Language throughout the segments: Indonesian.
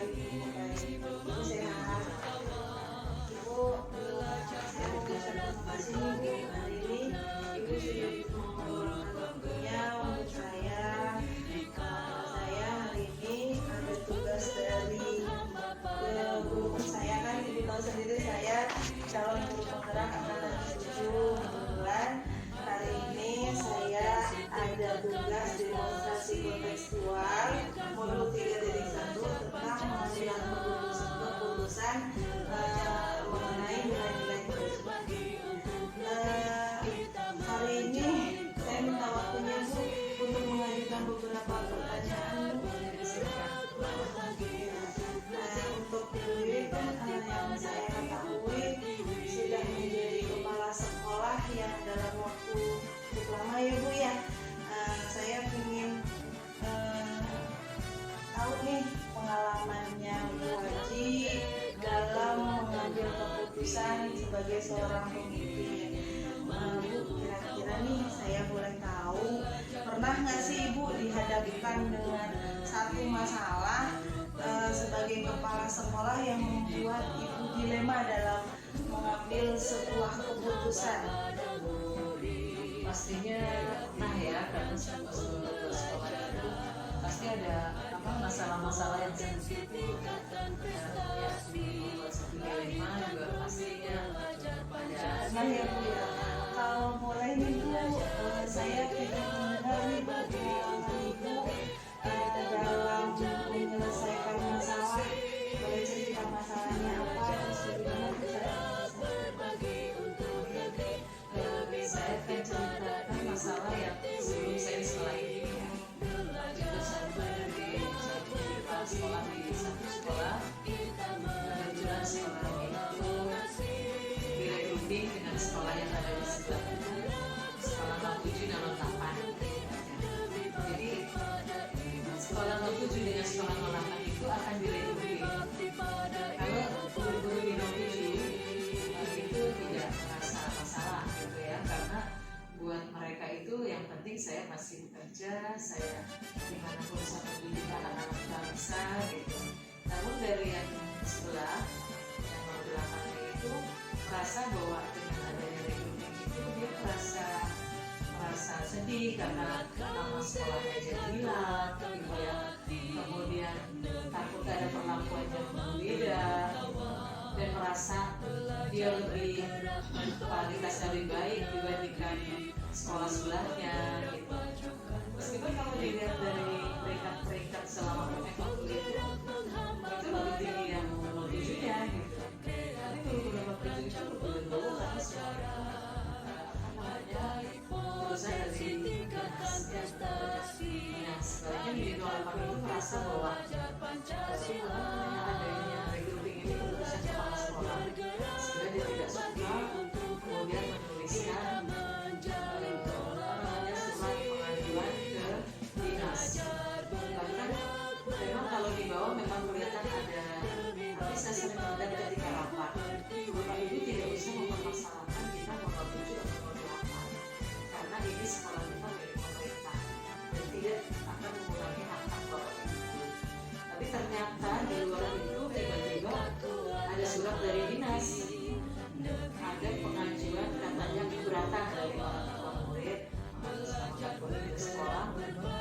Ibu, baik. Ibu sehat. Ibu, saya mau ucapkan terima kasih nih Bu. Hari ini Ibu sudah meluangkan waktunya untuk saya. Saya hari ini ada tugas dari guru saya, kan Ibu tahu sendiri saya calon guru penggerak angkatan 7. Kebetulan hari ini saya ada tugas demonstrasi kontekstual modul 3 dari 1 tentang pengambilan keputusan mengenai nilai-nilai hari ini saya minta waktunya Bu untuk mengajukan beberapa pertanyaan Bu. Untuk Ibu kan yang saya ketahui sudah menjadi kepala sekolah yang dalam waktu cukup lama ya Bu ya. Saya ingin tahu nih pengalamannya Bu Haji dalam mengambil keputusan sebagai seorang pemimpin. Bu, kira-kira nih saya boleh tahu, pernah nggak sih Ibu dihadapkan dengan satu masalah sebagai kepala sekolah yang membuat Ibu dilema dalam mengambil sebuah keputusan? Pastinya pernah ya, karena sekolah itu pasti ada masalah-masalah yang sensitif ya, buat satu dilema juga pastinya ada. Ya Bu ya. Kalau boleh nih Bu, saya ingin mendengar nih Bu pengalaman Ibu dalam menyelesaikan masalah. Boleh cerita masalahnya apa, terus bagaimana cara Saya akan ceritakan masalah yang sebelum saya di sekolah ini ya. Itu satu sekolah di satu sekolah, kebetulan sekolah itu direkrutting dengan sekolah yang ada di sebelahnya, sekolah 07 dan 08. Jadi sekolah 07 dengan sekolah 08 itu akan direkrutting. Kalau guru-guru di 07 itu tidak merasa masalah gitu ya, karena buat mereka itu yang penting saya masih bekerja, saya dimanapun bisa mendidik anak-anak bangsa gitu. Namun dari yang sebelah yang 08 itu merasa bahwa dengan adanya recruiting itu dia merasa sedih karena nama sekolahnya jadi hilang gitu ya. Kemudian takut ada perlakuan yang berbeda dan merasa dia lebih kualitasnya lebih baik dibandingkan sekolah sebelahnya gitu. Meskipun kalau dilihat dari peringkat-peringkat selama waktu itu lebih tinggi yang tujuhnya gitu. Tapi beberapa tujuh itu berbeda karena sebenarnya lulusan dari dinas. Sebaliknya di 08 itu merasa bahwa adanya recruiting ini keputusan kepala sekolah, sehingga dia tidak suka kemudian menuliskan surat pengajuan ke dinas. Bahkan memang kalau di bawah memang kelihatan ada, tapi saya sering melihat ketika rapat, Bapak Ibu tidak bisa mempermasalahkan kita mau 07 atau 08 karena ini sekolah kita milik pemerintah dan tidak akan mengurangi hak-hak Bapak Ibu. Tapi ternyata di luar itu tiba-tiba ada surat dari dinas, ada pengajuan katanya keberatan dari orang tua murid di sekolah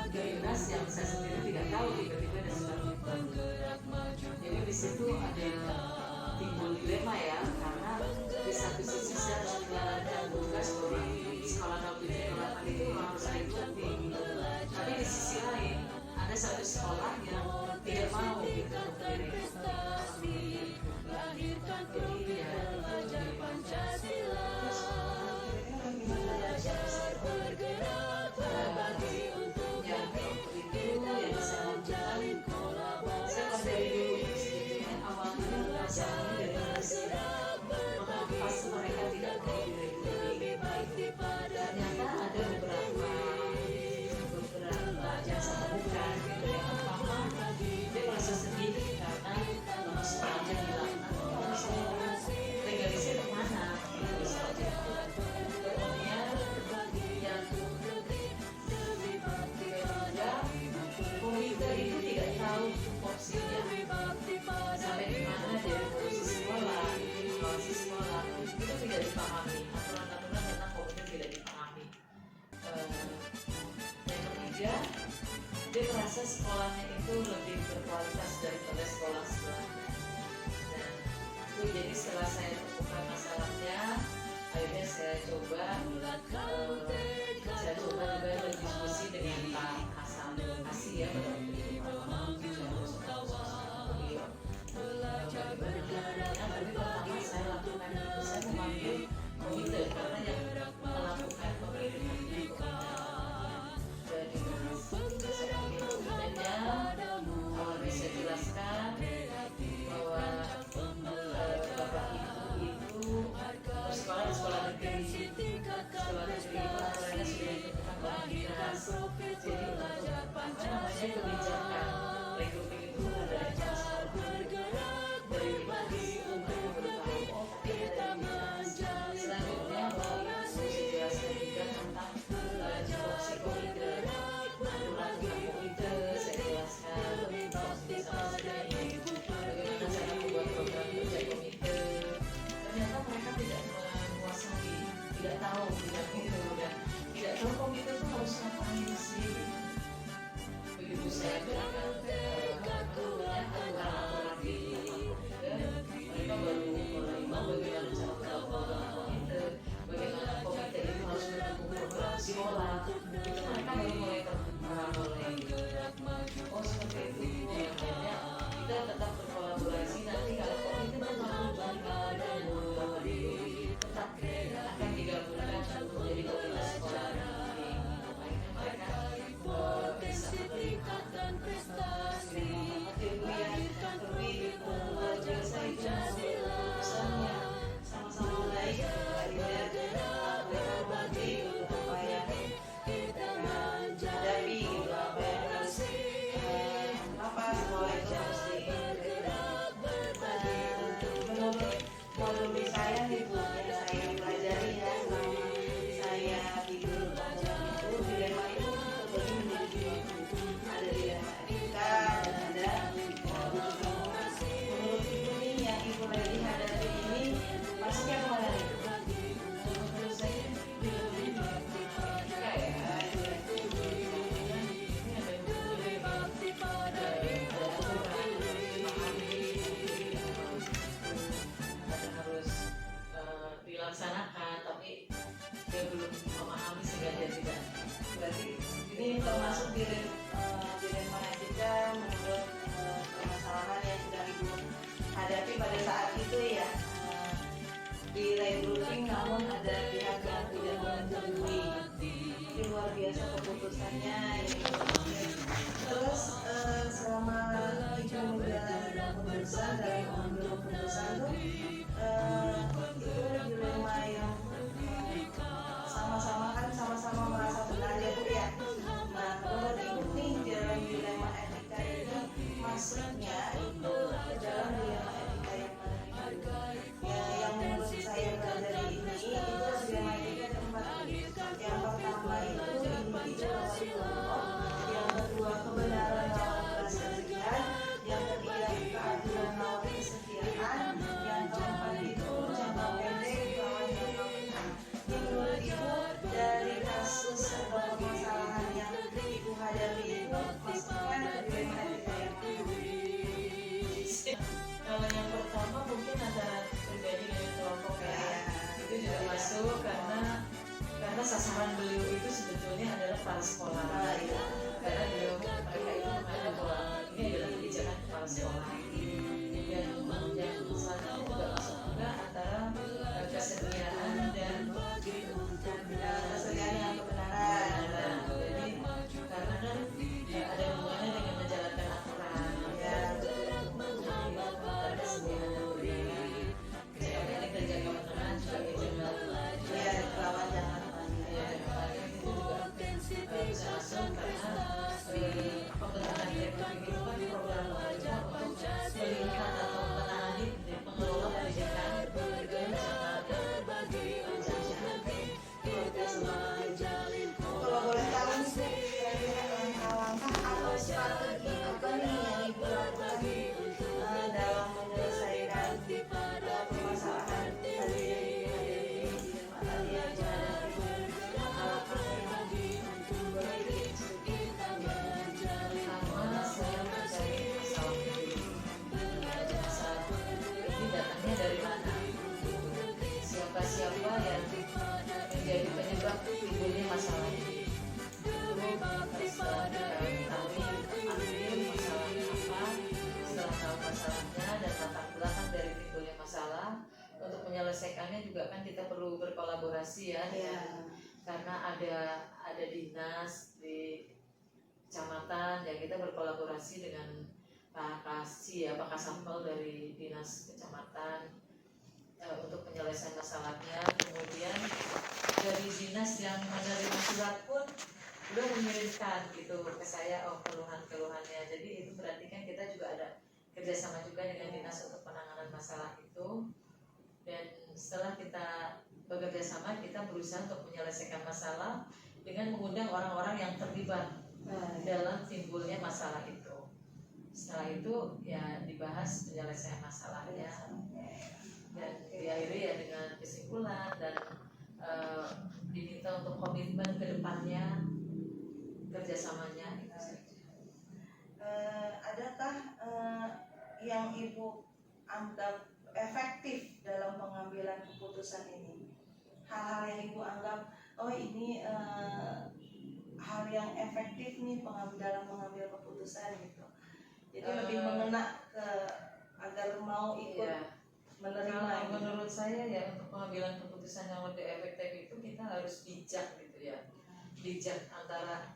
ke dinas yang saya sendiri tidak tahu, tiba-tiba ada surat itu. Jadi di situ ada timbul dilema ya, karena di satu sisi saya harus menjalankan tugas bahwa sekolah 07 itu harus recruiting, tapi di sisi lain ada satu sekolah yang tidak mau gitu jadi ya pas mereka tidak mau direkrut, ternyata ada beberapa yang saya temukan gitu ya. Pertama, saya coba juga berdiskusi dengan Pak Hasan Kasih ya pada waktu itu Pak beliau. Tapi pertama saya lakukan itu saya memanggil komite karena yang melakukan pemilihan itu jadi saya panggil komitenya. Awalnya saya jelaskan bahwa bapak ibu itu bersekolah di sekolah negeri itu aturannya sudah ditentukan pemerintah. Jadi untuk kebijakan rekrutmen itu ada dari sekolah dari untuk memberitahu selanjutnya bahwa ibu saya jelaskan juga tentang tupoksi komite, aturan tentang komite saya jelaskan sama sekali bagaimana cara membuat program kerja komite. Ternyata mereka tidak menguasai, tidak tahu bidang itu dan tidak tahu komite itu harus ngapain sih. Begitu saya berikan aturan-aturan di komite, mereka baru mulai mau bagaimana cara membuat program komite, bagaimana komite itu harus mendukung program sekolah. Itu mereka baru mulai oh seperti itu. Akhirnya kita tetap berkolaborasi. Nanti kalau komite memang tetap akan digabungkan untuk menjadi komite sekolah. Akhirnya mereka bisa melihat ilmu yang lebih luar biasa itu urusannya sama-sama baik mereka mengerti apa yang mereka hadapi gitu, apa yang harus apa sekolah itu harus menurut modul saya gitu yang saya pelajari ya selama saya hidup itu dilema itu terbagi menjadi dua. Ada dilema etika dan ada menurut ibu nih yang ibu lagi hadapi ini masuknya kemana nih? Menurut saya etika ya. Dilaksanakan tapi dia belum memahami sehingga dia tidak. Berarti ini termasuk dilema etika menurut permasalahan yang sedang ibu hadapi pada saat itu ya. Di recruiting namun ada pihak yang tidak menyetujui. Ini luar biasa keputusannya ya. Terus selama ibu menjalani keputusan dalam mengambil keputusan tuh itu dilema yang sama-sama merasa benar ya Bu ya. Nah menurut ibu nih dalam dilema etika ini maksudnya itu dalam dilema etika yang mana ya, yang menurut saya pelajari ini itu dilema etika tempat yang pertama itu individu lawan kelompok, yang kedua kebenaran lawan kesekian, yang ketiga keadilan lawan kesetiaan, yang keempat itu jangka pendek lawan jangka menengah. Menurut ibu dari kasus atau permasalahan yang ibu hadapi itu maksudnya dilema etika yang mana? Kalau yang pertama mungkin antara pribadi dan kelompok ya, itu juga masuk karena sasaran beliau itu sebetulnya adalah para sekolah ya. Karena mereka itu menganggap bahwa ini adalah kebijakan kepala sekolah. Dan yang selanjutnya juga masuk juga antara kesetiaan dan kesetiaan yang kebenaran. Jadi karena kan ada hubungannya dengan menjalankan aturan ya. Antara kesetiaan dan kebenaran. Jadi kerja kebenaran juga itu ya lawan jangan itu juga bisa masuk karena pembentukan republik itu kan program untuk makanya juga kan kita perlu berkolaborasi ya, karena ada dinas di kecamatan ya, kita berkolaborasi dengan Pak Kasih ya, Pak Kasampel dari dinas kecamatan untuk penyelesaian masalahnya. Kemudian dari dinas yang menerima surat pun udah mengirimkan gitu ke saya keluhan-keluhannya. Jadi itu berarti kan kita juga ada kerjasama juga dengan dinas untuk penanganan masalah itu. Dan setelah kita bekerja sama, kita berusaha untuk menyelesaikan masalah dengan mengundang orang-orang yang terlibat dalam timbulnya masalah itu. Setelah itu ya dibahas penyelesaian masalahnya dan diakhiri ya dengan kesimpulan dan diminta untuk komitmen ke depannya kerjasamanya itu saja. Adakah yang Ibu anggap efektif dalam pengambilan keputusan ini? Hal-hal yang Ibu anggap, oh ini hal yang efektif nih dalam mengambil keputusan gitu. Jadi lebih mengena ke agar mau ikut menerima. Kalau menurut saya ya, untuk pengambilan keputusan yang lebih efektif itu kita harus bijak gitu ya. Bijak antara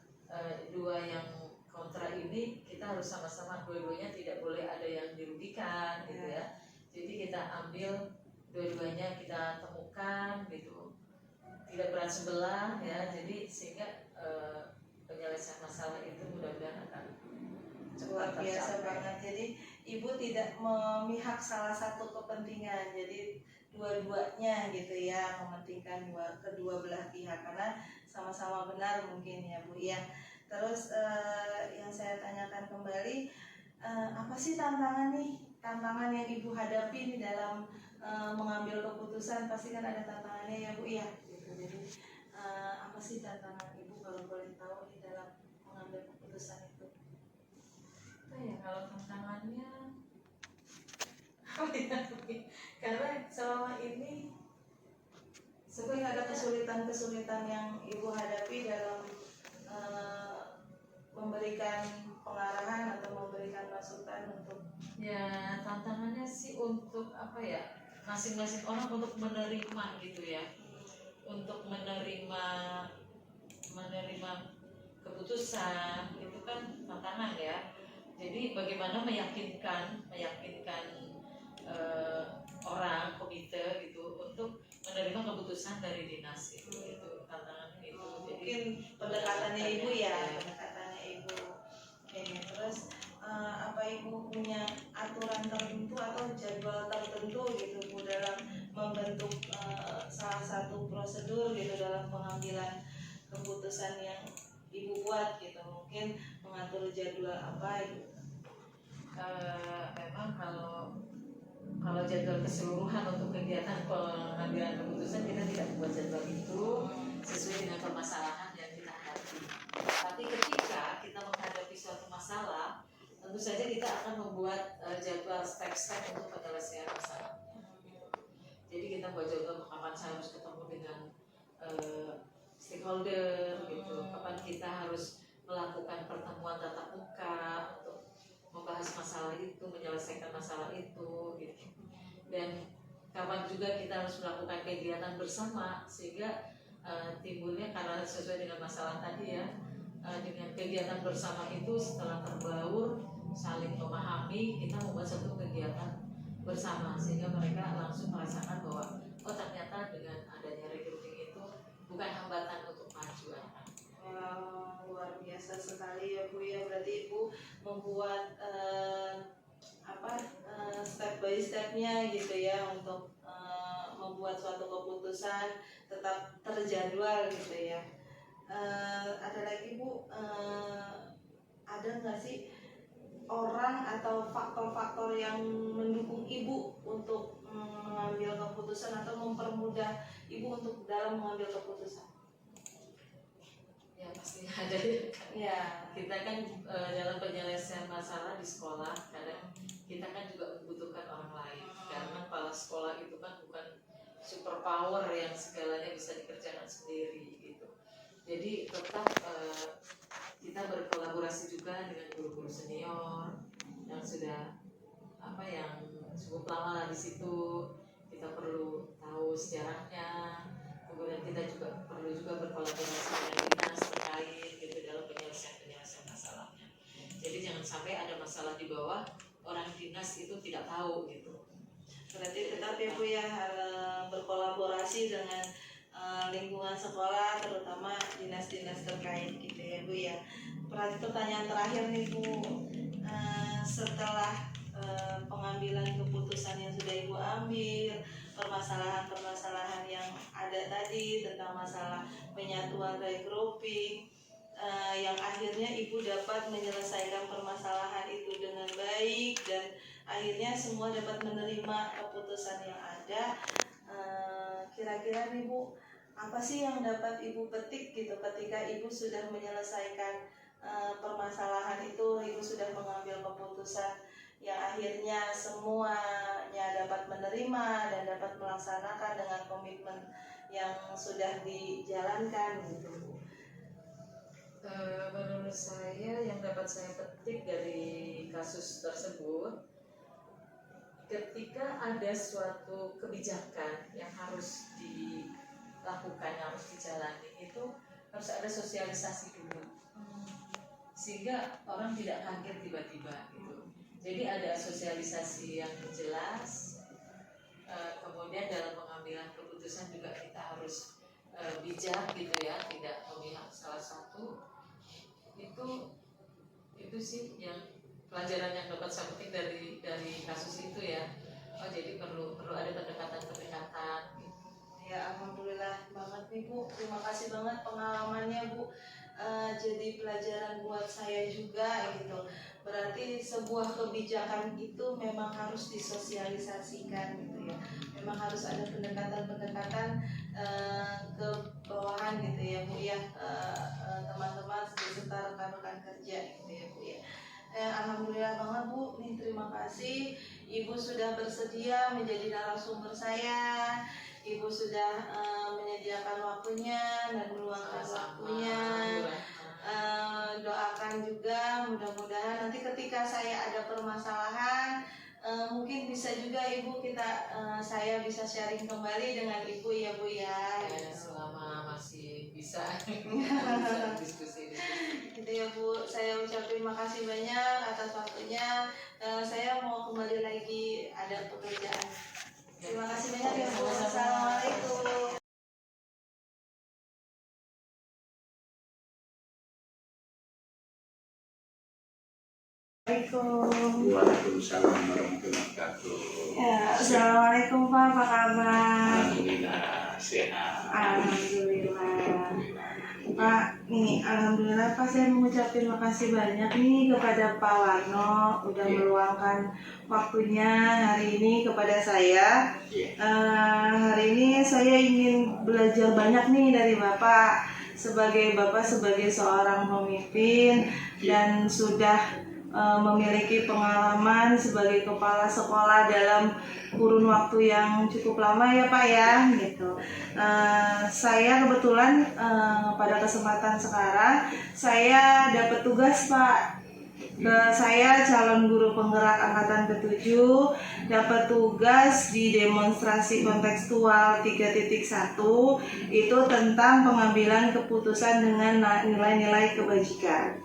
dua yang kontra ini, kita harus sama-sama, dua-duanya tidak boleh ada yang dirugikan gitu ya. Jadi kita ambil dua-duanya, kita temukan gitu, tidak berat sebelah ya. Jadi sehingga penyelesaian masalah itu mudah-mudahan akan luar biasa banget. Jadi Ibu tidak memihak salah satu kepentingan, jadi dua-duanya gitu ya, mementingkan kedua belah pihak karena sama-sama benar mungkin ya Bu ya. Terus yang saya tanyakan kembali, apa sih tantangan yang Ibu hadapi nih dalam mengambil keputusan? Pasti kan ada tantangannya ya Bu ya gitu. Jadi apa sih tantangan Ibu kalau boleh tahu nih dalam mengambil keputusan itu? Ya, kalau tantangannya karena selama ini mungkin ada kesulitan-kesulitan yang Ibu hadapi dalam memberikan pengarahan atau memberikan masukan untuk. Ya, tantangannya sih untuk apa ya, masing-masing orang untuk menerima gitu ya, untuk menerima keputusan itu kan tantangan ya. Jadi bagaimana meyakinkan orang komite gitu untuk menerima keputusan dari dinas itu tantangannya itu. Jadi Mungkin pendekatannya Ibu ya, pendekatannya Ibu. Ini terus apa Ibu punya aturan tertentu atau jadwal tertentu gitu Bu dalam membentuk salah satu prosedur gitu dalam pengambilan keputusan yang Ibu buat gitu, mungkin mengatur jadwal apa gitu. Memang kalau jadwal keseluruhan untuk kegiatan pengambilan keputusan kita tidak membuat jadwal itu sesuai dengan permasalahan yang kita hadapi. Tapi ketika kita menghadapi suatu masalah, tentu saja kita akan membuat jadwal step-step untuk penyelesaian masalah. Jadi kita buat jadwal kapan saya harus ketemu dengan stakeholder gitu, kapan kita harus melakukan pertemuan tatap muka untuk membahas masalah itu, menyelesaikan masalah itu gitu. Dan kapan juga kita harus melakukan kegiatan bersama sehingga timbulnya, karena sesuai dengan masalah tadi ya, dengan kegiatan bersama itu setelah terbaur saling memahami, kita membuat satu kegiatan bersama sehingga mereka langsung merasakan bahwa oh ternyata dengan adanya recruiting itu bukan hambatan untuk kemajuan. Luar biasa sekali ya Bu ya, berarti Ibu membuat step by stepnya gitu ya untuk membuat suatu keputusan tetap terjadwal gitu ya. Ada lagi Bu, ada nggak sih orang atau faktor-faktor yang mendukung Ibu untuk mengambil keputusan atau mempermudah Ibu untuk dalam mengambil keputusan? Ya pasti ada ya. Kita kan dalam penyelesaian masalah di sekolah kadang kita kan juga membutuhkan orang lain karena kepala sekolah itu kan bukan super power yang segalanya bisa dikerjakan sendiri gitu. Jadi tetap kita berkolaborasi juga dengan guru-guru senior yang sudah yang cukup lama lah di situ. kita perlu tahu sejarahnya, kemudian kita juga perlu berkolaborasi dengan dinas terkait gitu dalam penyelesaian masalahnya. Jadi jangan sampai ada masalah di bawah orang dinas itu tidak tahu gitu. Berarti tetap ya Bu ya berkolaborasi dengan lingkungan sekolah, terutama dinas-dinas terkait gitu ya Bu ya. Pertanyaan terakhir nih Bu, setelah pengambilan keputusan yang sudah Ibu ambil, permasalahan-permasalahan yang ada tadi tentang masalah penyatuan regrouping, yang akhirnya Ibu dapat menyelesaikan permasalahan itu dengan baik dan akhirnya semua dapat menerima keputusan yang ada. Kira-kira nih Bu, apa sih yang dapat Ibu petik gitu ketika Ibu sudah menyelesaikan permasalahan itu, Ibu sudah mengambil keputusan yang akhirnya semuanya dapat menerima dan dapat melaksanakan dengan komitmen yang sudah dijalankan gitu Bu? Menurut saya yang dapat saya petik dari kasus tersebut, ketika ada suatu kebijakan yang harus dilakukan, yang harus dijalani, itu harus ada sosialisasi dulu, sehingga orang tidak kaget tiba-tiba gitu. Jadi ada sosialisasi yang jelas, kemudian dalam pengambilan keputusan juga kita harus bijak gitu ya, tidak memihak salah satu. Itu sih yang pelajaran yang dapat saya petik dari kasus itu ya. Oh, jadi perlu ada pendekatan gitu. Ya, alhamdulillah banget nih Bu. Terima kasih banget pengalamannya Bu. Jadi pelajaran buat saya juga gitu. Berarti sebuah kebijakan itu memang harus disosialisasikan gitu ya. Memang harus ada pendekatan-pendekatan ke bawahan gitu ya Bu ya, teman-teman beserta rekan-rekan kerja gitu ya Bu ya. Alhamdulillah banget Bu, nih terima kasih Ibu sudah bersedia menjadi narasumber saya. Ibu sudah menyediakan waktunya dan meluangkan waktunya. Doakan juga mudah-mudahan nanti ketika saya ada permasalahan, mungkin bisa juga Ibu saya bisa sharing kembali dengan Ibu ya Bu ya. Selama masih bisa diskusi. Gitu ya Bu, saya ucapin makasih banyak atas waktunya. Saya mau kembali lagi ada pekerjaan. Terima kasih banyak ya Bu. Assalamualaikum. Waalaikumsalam warahmatullahi wabarakatuh. Ya, assalamualaikum Pak, apa kabar? Alhamdulillah sehat. Alhamdulillah. Pak, nih alhamdulillah Pak, saya mengucapkan makasih banyak nih kepada Pak Warno udah meluangkan waktunya hari ini kepada saya. Hari ini saya ingin belajar banyak nih dari Bapak sebagai seorang pemimpin dan sudah memiliki pengalaman sebagai kepala sekolah dalam kurun waktu yang cukup lama ya Pak ya gitu. Saya kebetulan pada kesempatan sekarang saya dapat tugas Pak. Saya calon guru penggerak angkatan ke-7 dapat tugas di demonstrasi kontekstual 3.1 itu tentang pengambilan keputusan dengan nilai-nilai kebajikan.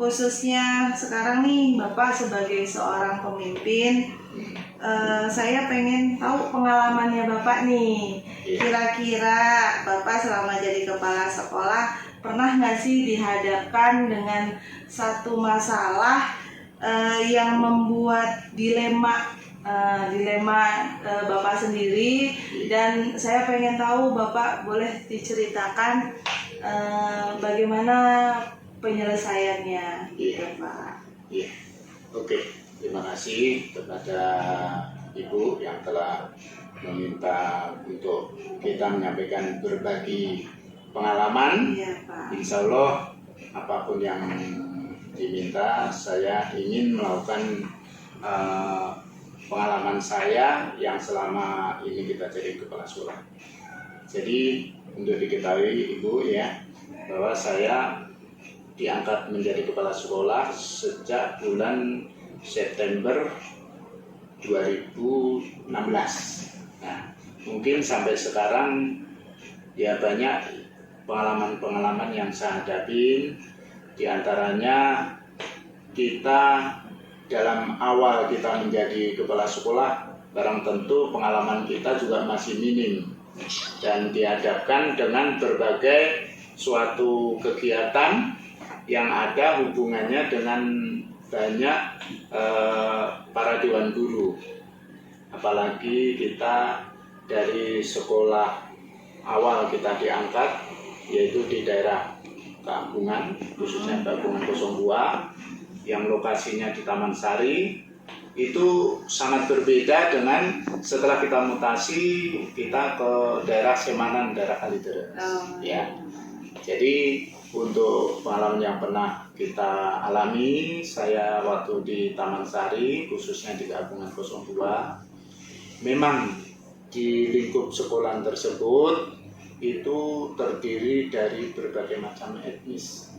Khususnya sekarang nih Bapak sebagai seorang pemimpin, saya pengen tahu pengalamannya Bapak nih. Kira-kira Bapak selama jadi kepala sekolah pernah nggak sih dihadapkan dengan satu masalah yang membuat dilema Bapak sendiri, dan saya pengen tahu Bapak boleh diceritakan bagaimana penyelesaiannya gitu Pak. Iya. Oke, terima kasih kepada Ibu yang telah meminta untuk kita menyampaikan berbagi pengalaman. Iya Pak. Insya Allah apapun yang diminta, saya ingin melakukan pengalaman saya yang selama ini kita jadi kepala sekolah. Jadi untuk diketahui Ibu ya, bahwa saya diangkat menjadi kepala sekolah sejak bulan September 2016. Nah, mungkin sampai sekarang ya banyak pengalaman-pengalaman yang saya hadapi. Di antaranya kita dalam awal kita menjadi kepala sekolah, barang tentu pengalaman kita juga masih minim dan dihadapkan dengan berbagai suatu kegiatan yang ada hubungannya dengan banyak para dewan guru. Apalagi kita dari sekolah awal kita diangkat yaitu di daerah Keagungan, khususnya Keagungan 02 yang lokasinya di Taman Sari. Itu sangat berbeda dengan setelah kita mutasi kita ke daerah Semanan, daerah Kalideres. Ya. Jadi untuk pengalaman yang pernah kita alami, saya waktu di Taman Sari, khususnya di Keagungan 02, memang di lingkup sekolah tersebut itu terdiri dari berbagai macam etnis.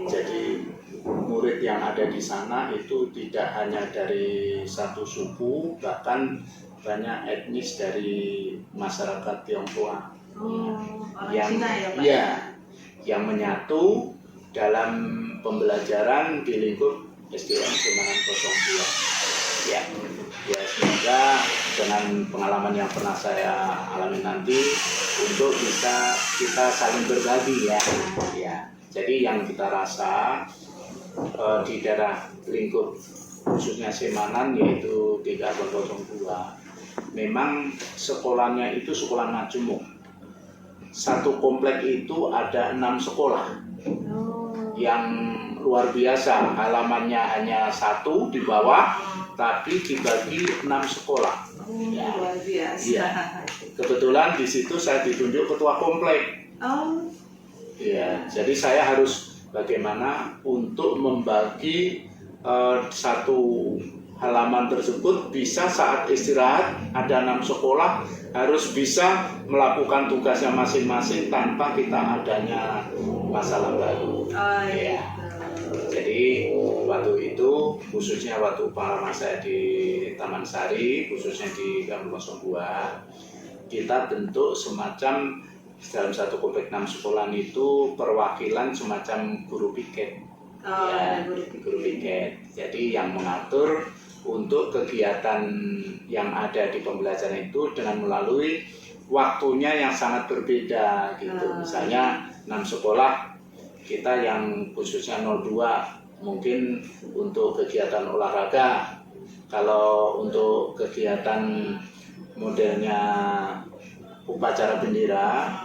Jadi murid yang ada di sana itu tidak hanya dari satu suku, bahkan banyak etnis dari masyarakat Tionghoa yang Cina ya, Pak? Yang menyatu dalam pembelajaran di lingkup SDN Semanan 02. Ya, semoga dengan pengalaman yang pernah saya alami nanti untuk bisa kita saling berbagi ya. Jadi yang kita rasa di daerah lingkup khususnya Semanan yaitu di Keagungan 02, memang sekolahnya itu sekolah majemuk. Satu komplek itu ada 6 sekolah yang luar biasa, halamannya hanya 1 di bawah, tapi dibagi 6 sekolah. Luar biasa. Ya. Kebetulan di situ saya ditunjuk ketua komplek. Ya, jadi saya harus bagaimana untuk membagi satu halaman tersebut bisa saat istirahat ada 6 sekolah harus bisa melakukan tugasnya masing-masing tanpa kita adanya masalah baru. Ya. Jadi waktu itu khususnya waktu pengalaman saya di Taman Sari, khususnya di Keagungan 02, kita bentuk semacam dalam satu komplek 6 sekolah itu perwakilan semacam guru piket. Guru piket. Jadi yang mengatur untuk kegiatan yang ada di pembelajaran itu dengan melalui waktunya yang sangat berbeda gitu. Misalnya 6 sekolah kita yang khususnya 02 mungkin untuk kegiatan olahraga. Kalau untuk kegiatan modelnya upacara bendera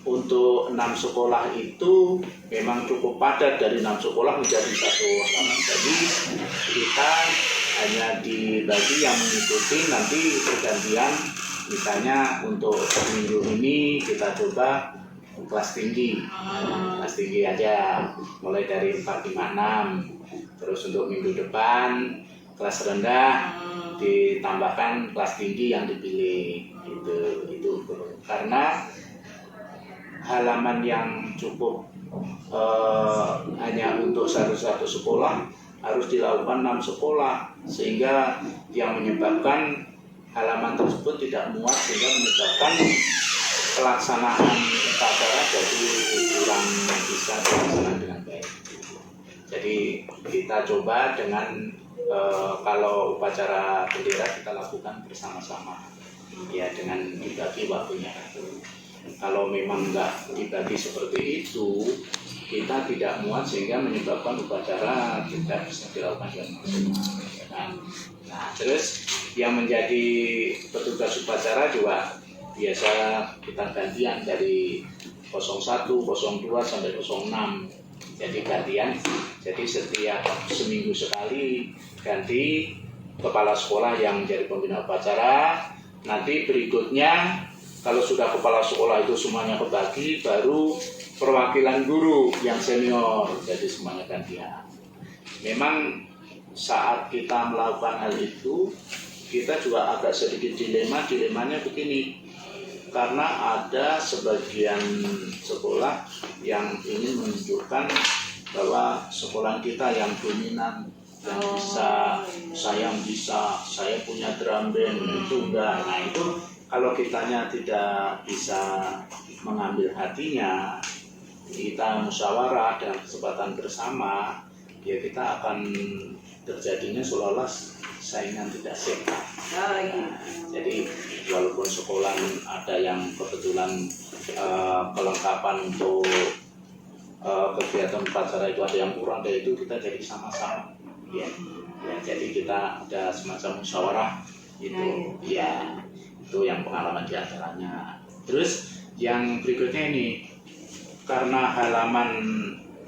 untuk 6 sekolah itu memang cukup padat, dari 6 sekolah menjadi satu halaman. Jadi kita hanya dibagi yang mengikuti nanti pergantian. Misalnya untuk minggu ini kita coba kelas tinggi aja, mulai dari 456. Terus untuk minggu depan kelas rendah ditambahkan kelas tinggi yang dipilih. Itu karena halaman yang cukup hanya untuk satu sekolah harus dilakukan 6 sekolah, sehingga yang menyebabkan halaman tersebut tidak muat, sehingga menyebabkan pelaksanaan upacara jadi kurang bisa dilaksanakan dengan baik. Jadi kita coba dengan kalau upacara bendera kita lakukan bersama-sama ya, dengan dibagi waktunya. Kalau memang nggak dibagi seperti itu, kita tidak muat sehingga menyebabkan upacara tidak bisa dilakukan dengan maksimal. Nah, terus yang menjadi petugas upacara juga biasa kita gantian dari 01, 02 sampai 06. Jadi gantian. Jadi setiap seminggu sekali ganti kepala sekolah yang menjadi pembina upacara. Nanti berikutnya kalau sudah kepala sekolah itu semuanya kebagi, baru perwakilan guru yang senior, jadi semuanya gantian. Memang saat kita melakukan hal itu, kita juga agak sedikit dilemanya begini. Karena ada sebagian sekolah yang ingin menunjukkan bahwa sekolah kita yang dominan, yang bisa saya bisa, saya punya drum band, itu enggak. Nah itu kalau kitanya tidak bisa mengambil hatinya, kita musyawarah dengan kesempatan bersama, ya kita akan terjadinya seolah-olah saingan tidak sehat. Jadi walaupun sekolah ada yang kebetulan kelengkapan untuk kegiatan upacara itu ada yang kurang, dari itu kita jadi sama-sama. Ya, jadi kita ada semacam musyawarah itu, ya itu yang pengalaman diantaranya. Terus yang berikutnya ini, karena halaman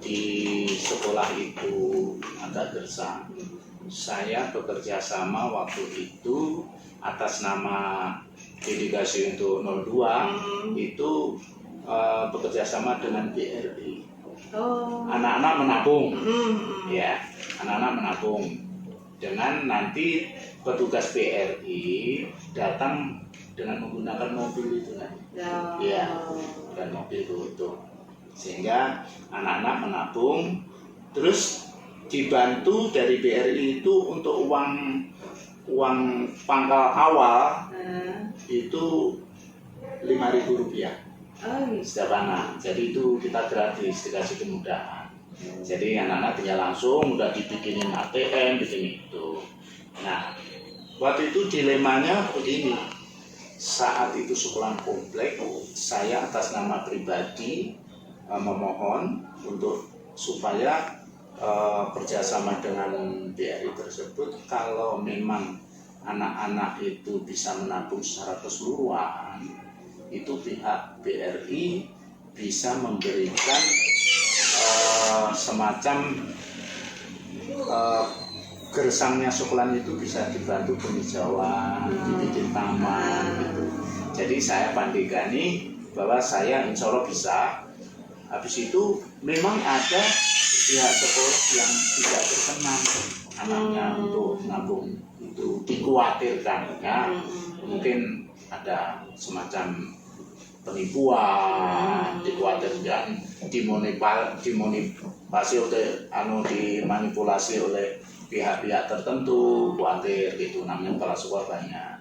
di sekolah itu agak gersang, saya bekerja sama waktu itu atas nama dedikasi untuk 02 itu bekerja sama dengan BRI. Anak-anak menabung, ya, anak-anak menabung. Dengan nanti petugas BRI datang dengan menggunakan mobil itu nanti, ya, dan mobil itu, sehingga anak-anak menabung, terus dibantu dari BRI itu untuk uang pangkal awal itu Rp5.000 setiap anak. Jadi itu kita gratis, dikasih kemudahan. Jadi anak-anak tinggal langsung udah dibikinin ATM, bikin itu. Nah, waktu itu dilemanya begini. Saat itu sekolah komplek, saya atas nama pribadi memohon untuk supaya kerjasama dengan BRI tersebut, kalau memang anak-anak itu bisa menabung secara keseluruhan, itu pihak BRI bisa memberikan semacam gersangnya sekolah itu bisa dibantu penghijauan, dibikin taman gitu. Jadi saya pandegani bahwa saya insya Allah bisa. Habis itu memang ada pihak sekolah yang tidak berkenan anaknya untuk nabung, itu dikhawatirkan ya, mungkin ada semacam penipuan, dikhawatirkan dimanipulasi oleh pihak-pihak tertentu, khawatir gitu, namanya kepala sekolah banyak.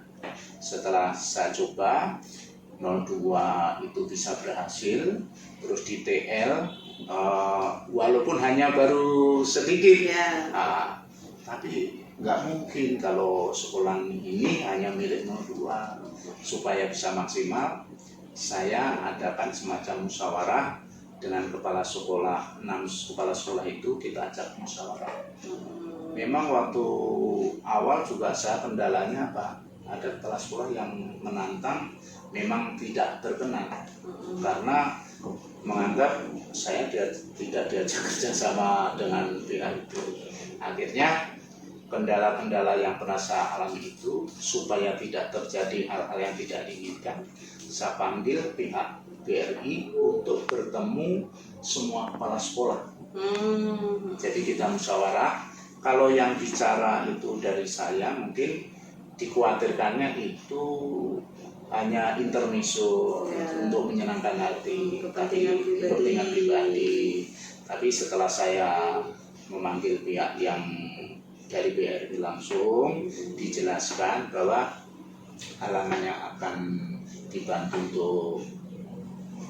Setelah saya coba 02 itu bisa berhasil, terus di TL walaupun hanya baru sedikit, tapi nggak mungkin kalau sekolah ini hanya milik 02. Supaya bisa maksimal, saya adakan semacam musyawarah dengan kepala sekolah, 6 kepala sekolah itu kita ajak musyawarah. Memang waktu awal juga saya kendalanya apa? Ada kepala sekolah yang menantang, memang tidak terkenal karena menganggap saya tidak diajak kerjasama dengan pihak itu. Akhirnya kendala-kendala yang pernah saya alami itu, supaya tidak terjadi hal-hal yang tidak diinginkan, saya panggil pihak BRI untuk bertemu semua kepala sekolah. Jadi kita musyawarah. Kalau yang bicara itu dari saya, mungkin dikhawatirkannya itu hanya intermezzo untuk menyenangkan hati, kepentingan pribadi. Tapi setelah saya memanggil pihak yang dari BRI langsung, dijelaskan bahwa halaman yang akan dibantu untuk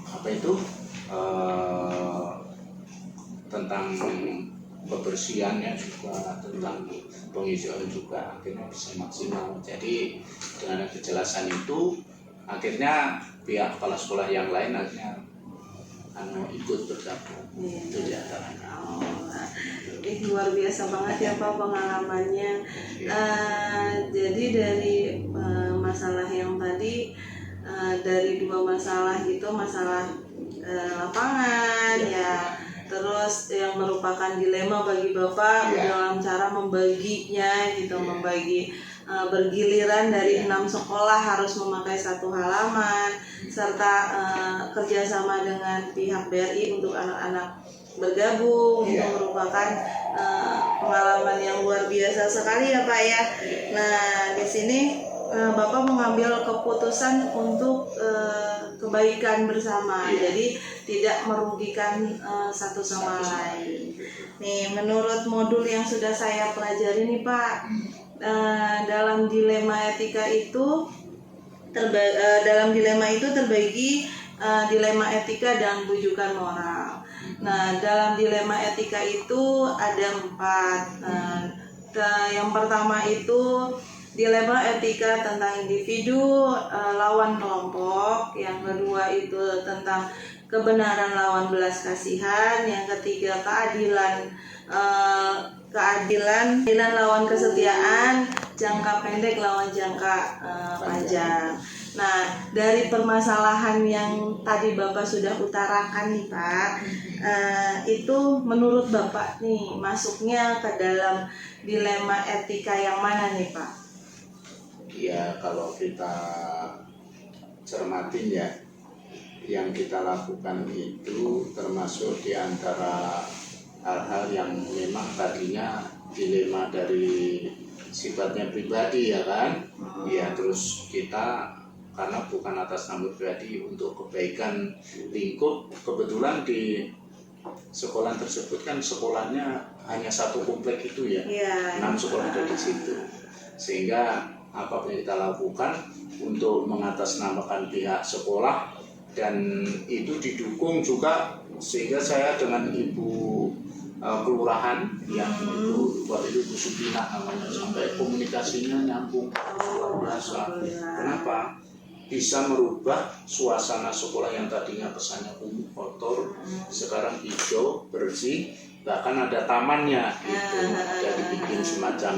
apa itu tentang kebersihannya juga, tentang penghijauan juga, akhirnya bisa maksimal. Jadi dengan kejelasan itu, akhirnya pihak kepala sekolah yang lain akhirnya ikut bergabung. Itu diantaranya. Luar biasa banget ya Pak pengalamannya. Jadi dari masalah yang tadi, dari 2 masalah gitu, masalah lapangan ya, terus yang merupakan dilema bagi Bapak dalam cara membaginya gitu, membagi bergiliran dari 6 sekolah harus memakai 1 halaman, serta kerjasama dengan pihak BRI untuk anak-anak bergabung, itu merupakan pengalaman yang luar biasa sekali ya Pak ya. Nah di sini Bapak mengambil keputusan untuk kebaikan bersama, jadi tidak merugikan satu sama lain. Nih menurut modul yang sudah saya pelajari nih Pak, dalam dilema etika itu terbagi dilema etika dan bujukan moral. Nah, dalam dilema etika itu ada 4. Yang pertama itu dilema etika tentang individu lawan kelompok. Yang kedua itu tentang kebenaran lawan belas kasihan. Yang ketiga keadilan lawan kesetiaan, jangka pendek lawan jangka panjang. Nah, dari permasalahan yang tadi Bapak sudah utarakan nih Pak, itu menurut Bapak nih masuknya ke dalam dilema etika yang mana nih Pak? Ya, kalau kita cermatin ya, yang kita lakukan itu termasuk di antara hal-hal yang memang tadinya dilema dari sifatnya pribadi ya kan. Ya, terus kita karena bukan atas nama pribadi untuk kebaikan lingkup, kebetulan di sekolah tersebut kan sekolahnya hanya satu komplek itu ya, 6 sekolah ada di situ, sehingga apapun yang kita lakukan untuk mengatasnamakan pihak sekolah, dan itu didukung juga sehingga saya dengan ibu kelurahan yang itu waktu itu Bu Supina namanya, sampai komunikasinya nyambung luar biasa. Kenapa? Bisa merubah suasana sekolah yang tadinya kesannya kumuh kotor, sekarang hijau bersih, bahkan ada tamannya itu, ada dibikin semacam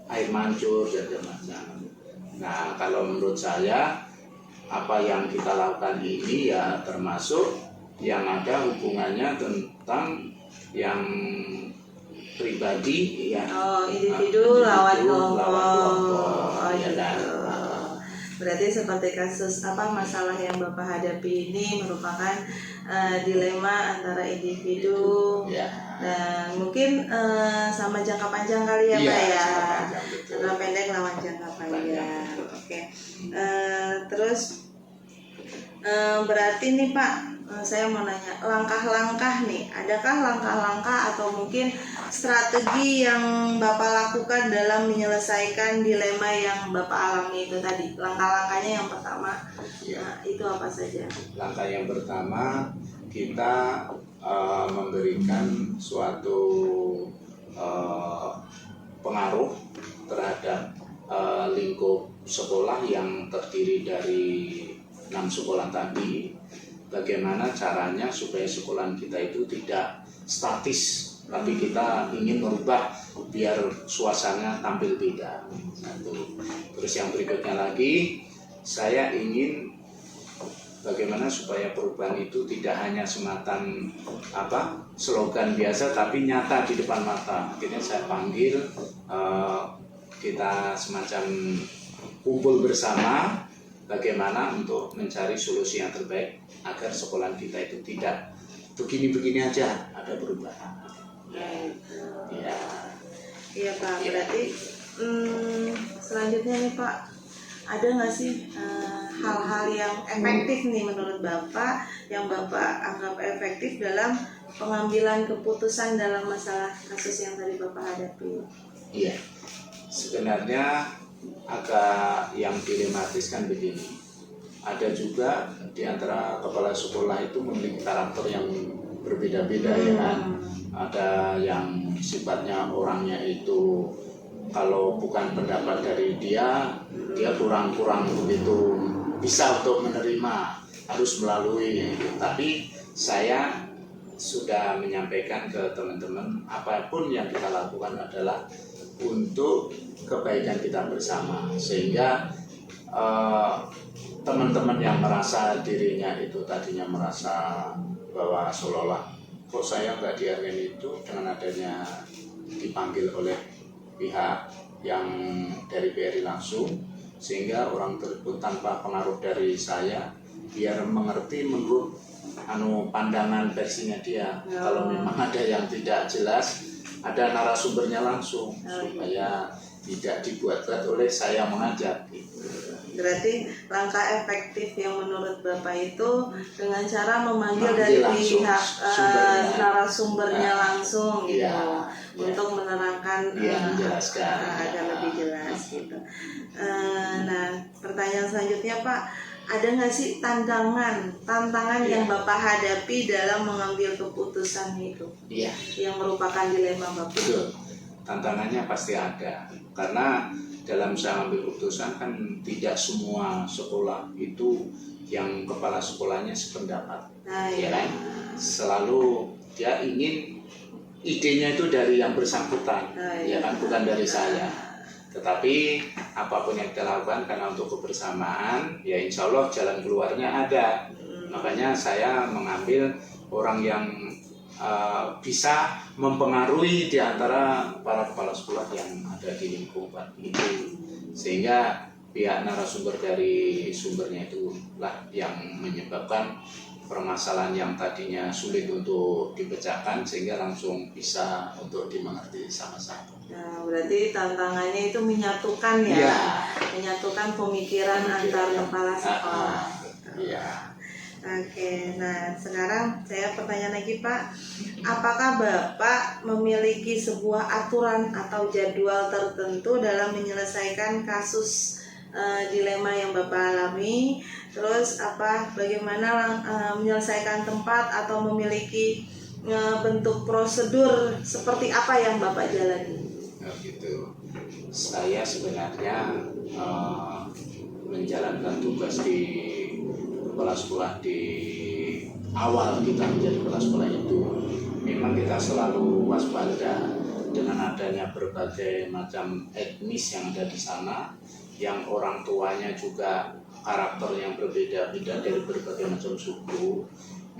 air mancur dan macam. Nah, kalau menurut saya apa yang kita lakukan ini ya termasuk yang ada hubungannya tentang yang pribadi ya, individu lawan kelompok. Ya kan? Berarti seperti kasus masalah yang Bapak hadapi ini merupakan dilema antara individu dan mungkin sama jangka panjang kali ya Pak ya, jangka pendek lawan jangka panjang. Oke. Terus berarti nih Pak, saya mau nanya langkah-langkah nih, adakah langkah-langkah atau mungkin strategi yang Bapak lakukan dalam menyelesaikan dilema yang Bapak alami itu tadi? Langkah-langkahnya yang pertama itu apa saja? Langkah yang pertama kita memberikan suatu pengaruh terhadap lingkup sekolah yang terdiri dari 6 sekolah tadi. Bagaimana caranya supaya sekolah kita itu tidak statis, tapi kita ingin merubah biar suasana tampil beda. Satu. Terus yang berikutnya lagi, saya ingin bagaimana supaya perubahan itu tidak hanya semacam slogan biasa, tapi nyata di depan mata. Akhirnya saya panggil, kita semacam kumpul bersama bagaimana untuk mencari solusi yang terbaik agar sekolah kita itu tidak begini-begini aja, ada perubahan. Iya Pak, berarti selanjutnya nih Pak, ada nggak sih hal-hal yang efektif nih menurut Bapak, yang Bapak anggap efektif dalam pengambilan keputusan dalam masalah kasus yang tadi Bapak hadapi? Iya, sebenarnya agak yang dilematis kan begini. Ada juga di antara kepala sekolah itu memiliki karakter yang berbeda-beda ya kan. Ada yang sifatnya orangnya itu kalau bukan pendapat dari dia kurang begitu bisa untuk menerima, harus melalui itu. Tapi saya sudah menyampaikan ke teman-teman, apapun yang kita lakukan adalah untuk kebaikan kita bersama, sehingga teman-teman yang merasa dirinya itu tadinya merasa bahwa seolah-olah kok saya nggak dihargai itu, dengan adanya dipanggil oleh pihak yang dari BRI langsung, sehingga orang tersebut tanpa pengaruh dari saya biar mengerti menurut pandangan versinya dia. Kalau memang ada yang tidak jelas, ada narasumbernya langsung supaya tidak dibuat-buat oleh saya mengajar. Berarti langkah efektif yang menurut Bapak itu dengan cara memanggil Manggil dari langsung pihak sumbernya. narasumbernya langsung gitu, Ya, untuk menerangkan menjelaskan agar lebih jelas gitu. Nah, pertanyaan selanjutnya Pak, ada nggak sih tantangan yang Bapak hadapi dalam mengambil keputusan itu, yang merupakan dilema Bapak? Betul, tantangannya pasti ada, karena dalam saya ambil keputusan kan tidak semua sekolah itu yang kepala sekolahnya sependapat, ya kan? Selalu dia ingin idenya itu dari yang bersangkutan, ya kan, bukan dari saya. Tetapi apapun yang kita lakukan karena untuk kebersamaan, ya insya Allah jalan keluarnya ada. Makanya saya mengambil orang yang bisa mempengaruhi di antara para kepala sekolah yang ada di lingkungan itu, sehingga pihak narasumber dari sumbernya itulah yang menyebabkan permasalahan yang tadinya sulit untuk dipecahkan sehingga langsung bisa untuk dimengerti sama-sama. Nah, berarti tantangannya itu menyatukan menyatukan pemikiran antar kepala sekolah. Oke, nah sekarang saya pertanyaan lagi Pak, apakah Bapak memiliki sebuah aturan atau jadwal tertentu dalam menyelesaikan kasus dilema yang Bapak alami? Terus bagaimana menyelesaikan tempat atau memiliki bentuk prosedur seperti apa yang Bapak jalani? Gitu. Saya sebenarnya menjalankan tugas di kepala sekolah di awal kita menjadi kepala sekolah itu memang kita selalu waspada dengan adanya berbagai macam etnis yang ada di sana, yang orang tuanya juga karakter yang berbeda-beda dari berbagai macam suku.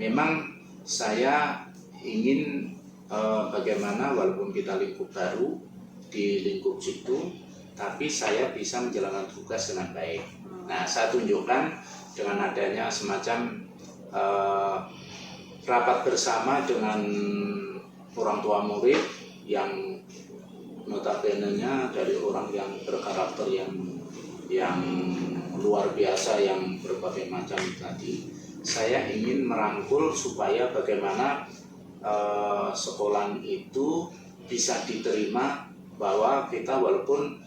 Memang saya ingin bagaimana walaupun kita lingkup baru di lingkup situ, tapi saya bisa menjalankan tugas dengan baik. Nah, saya tunjukkan dengan adanya semacam rapat bersama dengan orang tua murid yang notabene-nya dari orang yang berkarakter yang luar biasa, yang berbagai macam tadi. Saya ingin merangkul supaya bagaimana sekolah itu bisa diterima, bahwa kita walaupun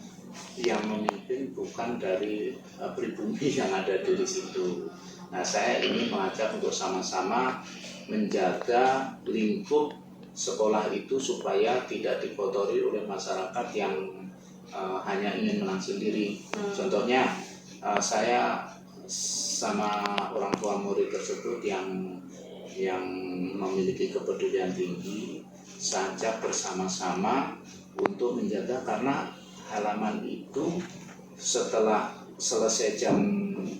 yang memimpin bukan dari pribumi yang ada di situ. Nah, saya ingin mengajak untuk sama-sama menjaga lingkup sekolah itu supaya tidak dikotori oleh masyarakat yang hanya ingin menang sendiri. Contohnya, saya sama orang tua murid tersebut yang memiliki kepedulian tinggi, saya ajak bersama-sama untuk menjaga, karena halaman itu setelah selesai jam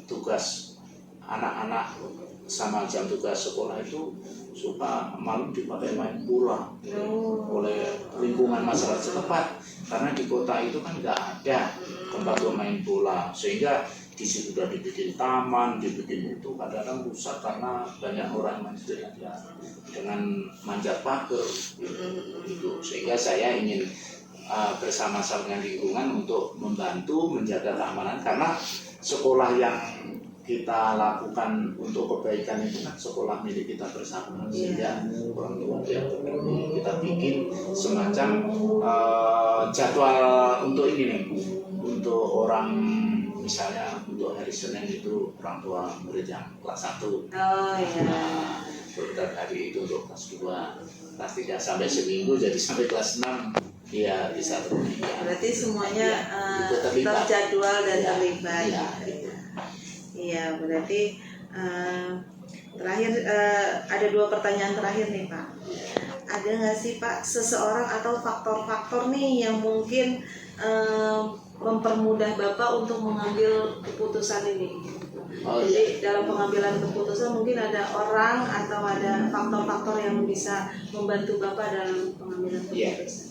tugas anak-anak sama jam tugas sekolah itu suka malam dipakai main bola oleh lingkungan masyarakat setempat, karena di kota itu kan nggak ada tempat bermain bola, sehingga di situ sudah dibikin taman, dibikin itu kadang-kadang rusak karena banyak orang main dengan manjat pagar gitu. Sehingga saya ingin bersama-sama dengan lingkungan untuk membantu menjaga keamanan, karena sekolah yang kita lakukan untuk kebaikan itu kan sekolah milik kita bersama, sehingga orang tua kita bikin semacam jadwal untuk ini nih, untuk orang misalnya untuk hari Senin itu orang tua murid yang kelas 1. Beberapa hari itu untuk kelas 2, kelas 3 sampai seminggu jadi sampai kelas 6. Iya, bisa terlibat. Berarti semuanya terjadwal dan terlibat. Iya, berarti terakhir ada 2 pertanyaan terakhir nih Pak. Ada nggak sih Pak seseorang atau faktor-faktor nih yang mungkin mempermudah Bapak untuk mengambil keputusan ini? Jadi dalam pengambilan keputusan mungkin ada orang atau ada faktor-faktor yang bisa membantu Bapak dalam pengambilan keputusan.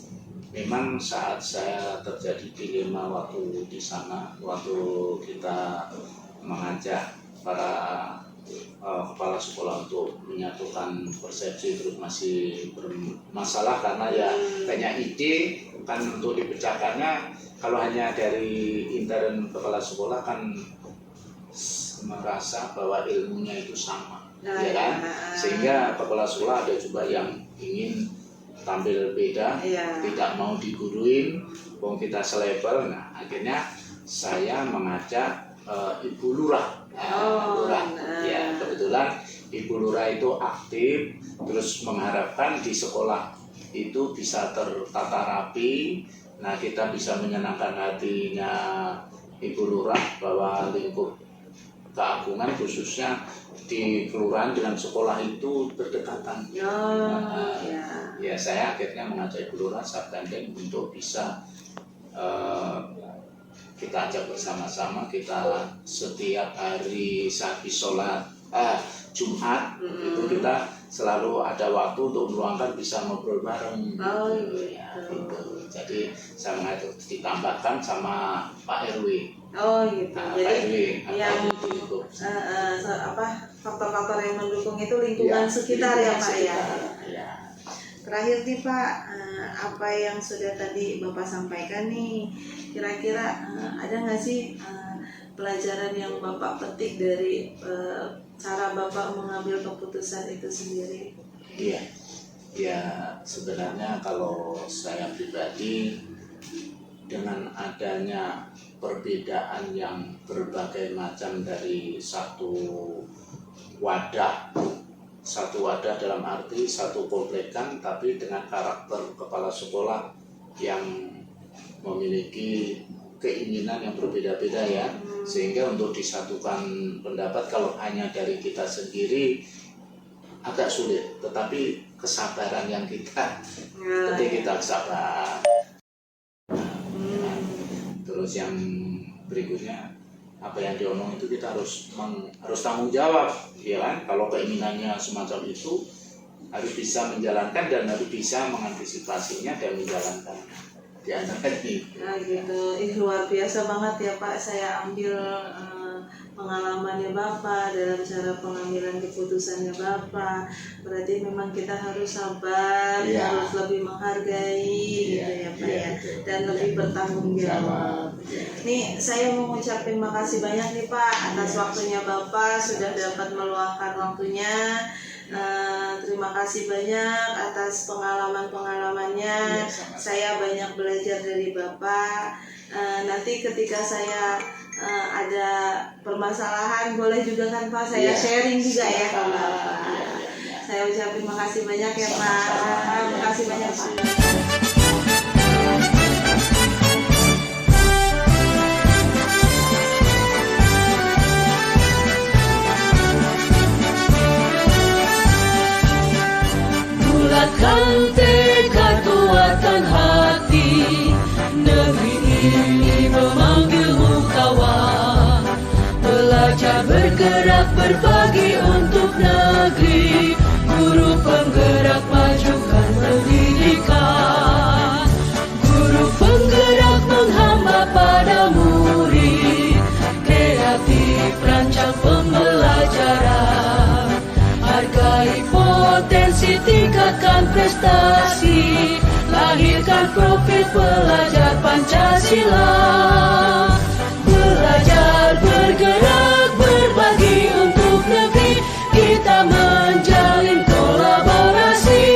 Memang saat saya terjadi dilema waktu di sana, waktu kita mengajak para kepala sekolah untuk menyatukan persepsi, terus masih bermasalah karena ya banyak ide, kan untuk dipecahkannya kalau hanya dari intern kepala sekolah kan merasa bahwa ilmunya itu sama, ya kan? Sehingga kepala sekolah ada juga yang ingin tampil beda, tidak mau diguruin, wong kita selevel. Nah, akhirnya saya mengajak Ibu Lurah. Lurah. Ya, kebetulan Ibu Lurah itu aktif, terus mengharapkan di sekolah itu bisa tertata rapi. Nah, kita bisa menyenangkan hatinya Ibu Lurah bahwa lingkup keagungan khususnya di kelurahan dengan sekolah itu berdekatan. Ya, saya akhirnya mengajak Ibu Lurah saat gandeng untuk bisa kita ajak bersama-sama, kita setiap hari saat sholat Jumat itu kita selalu ada waktu untuk meluangkan bisa ngobrol bareng. Gitu. Jadi saya mengajak ditambahkan sama Pak RW. Gitu. Jadi Pak RW yang faktor-faktor yang mendukung itu lingkungan sekitar ya Pak ya. Terakhir nih Pak, apa yang sudah tadi Bapak sampaikan nih, kira-kira ada nggak sih pelajaran yang Bapak petik dari cara Bapak mengambil keputusan itu sendiri? Iya, sebenarnya kalau saya pribadi dengan adanya perbedaan yang berbagai macam dari satu wadah dalam arti satu komplekan, tapi dengan karakter kepala sekolah yang memiliki keinginan yang berbeda-beda ya, sehingga untuk disatukan pendapat kalau hanya dari kita sendiri agak sulit, tetapi kesabaran yang kita kita sabar. Terus yang berikutnya apa yang diomong itu kita harus tanggung jawab, ya kan? Kalau keinginannya semacam itu harus bisa menjalankan dan harus bisa mengantisipasinya dan menjalankan. Di antara ini. Gitu. Luar biasa banget ya Pak. Saya ambil pengalamannya Bapak dalam cara pengambilan keputusannya Bapak. Berarti memang kita harus sabar, harus lebih menghargai, gitu ya Pak ya, dan lebih bertanggung jawab. Nih saya mau mengucapkan makasih banyak nih Pak atas waktunya Bapak, sudah dapat meluangkan waktunya. Terima kasih banyak atas pengalaman-pengalamannya. Saya banyak belajar dari Bapak. Nanti ketika saya ada permasalahan boleh juga kan Pak, saya sharing juga ya ke Bapak. Saya ucapkan terima kasih banyak ya Pak. Terima kasih banyak Pak. Bulatkan tekad, kuatkan hati, negeri ini memanggilmu kawan. Belajar bergerak berbagi untuk negeri, guru penggerak majukan pendidikan. Guru penggerak menghamba pada murid, kreatif rancang pembelajaran. Hargai potensi, tingkatkan prestasi, lahirkan profil pelajar Pancasila. Belajar bergerak berbagi untuk negeri, kita menjalin kolaborasi.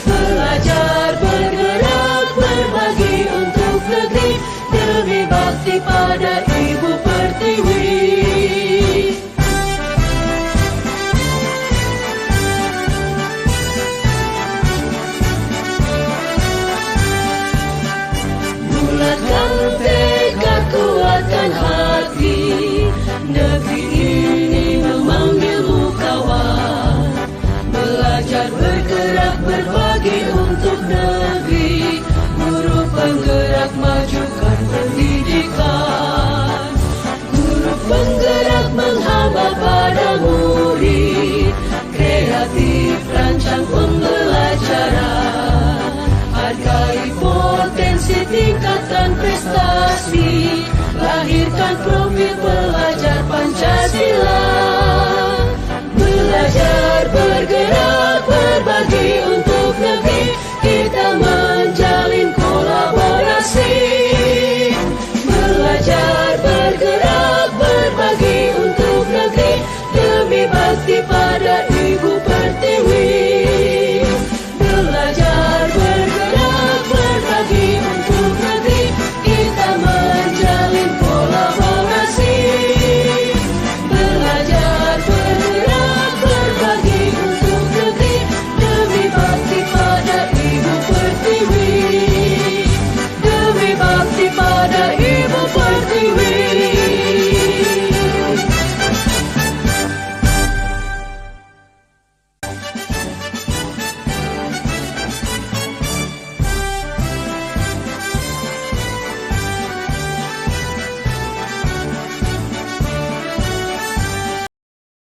Belajar bergerak berbagi untuk negeri, demi bakti pada Ibu Pertiwi. Bulatkan tekad, kuatkan hati, negeri ini memanggilmu kawan. Belajar bergerak berbagi untuk negeri, guru penggerak majukan pendidikan. Guru penggerak menghamba pada murid, kreatif rancang pembelajaran. Hargai potensi, tingkatkan prestasi, lahirkan profil pelajar Pancasila. Belajar bergerak